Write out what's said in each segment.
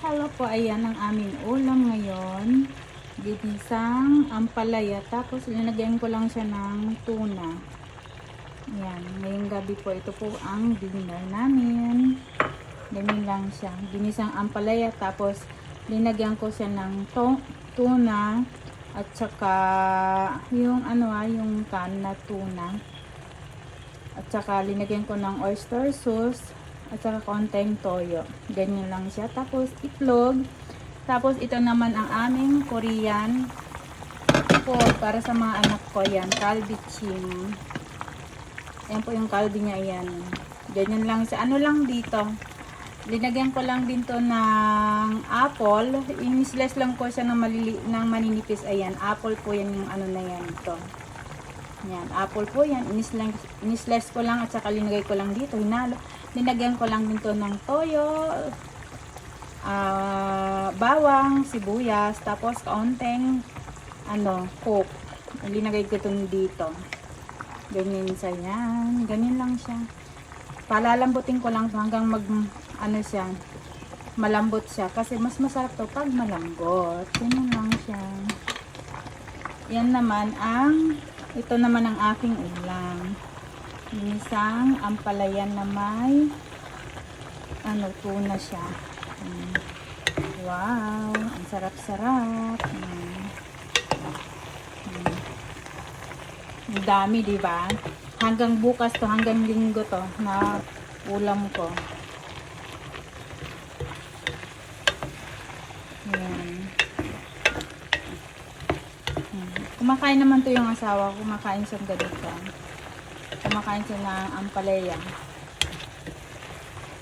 Hello po, ayan ang aming ulam ngayon. Ginisang ampalaya. Tapos linagyan ko lang siya ng tuna. Ayan, ngayong gabi po, ito po ang dinner namin. Ganyan lang siya. Ginisang ampalaya. Tapos linagyan ko siya ng tuna. At saka yung yung can na tuna. At saka linagyan ko ng oyster sauce. At saka konting toyo. Ganyan lang siya. Tapos itlog. Tapos ito naman ang aming Korean food para sa mga anak ko. Yan, kalbichim. Yan po yung kalbi niya. Yan. Ganyan lang siya. Ano lang dito. Linagyan ko lang din to ng apple. In-slice lang ko siya ng maninipis. Ayan, apple po yan yung ano na yan. Ito. Yan, apple po yan. In-slice ko lang at saka linagay ko lang dito. Hinalo. Linagyan ko lang din to ng toyo, bawang, sibuyas, tapos kaunting coke. Linagay ko to dito. Ganyan siya yan. Ganyan lang siya. Palalambutin ko lang hanggang siya, malambot siya. Kasi mas masarap to pag malambot. Ganyan lang siya. Yan naman ito naman ang aking ulam. Isang ampalayan na may tuna siya. Wow, ang sarap-sarap. Ang dami, di ba? Hanggang bukas to, hanggang linggo to na ulam ko. Yan. Kumakain naman to yung asawa, kumakain siyang ganito. Kumakain siya ng ampalaya.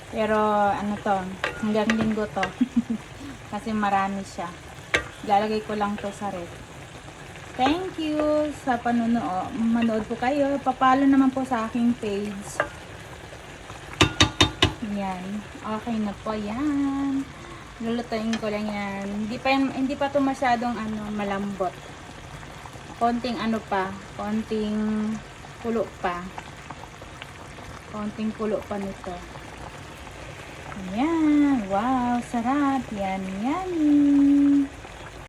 Pero hanggang linggo to. Kasi marami siya. Ilalagay ko lang to sa ref. Thank you sa panonood. Manood po kayo. Papalo naman po sa aking page. Yan. Okay na po yan. Lulutuin ko lang yan. Hindi pa to masyadong malambot. Konting konting pulo pa. Konting pulo pa nito. Ayan. Wow, sarap. Yan.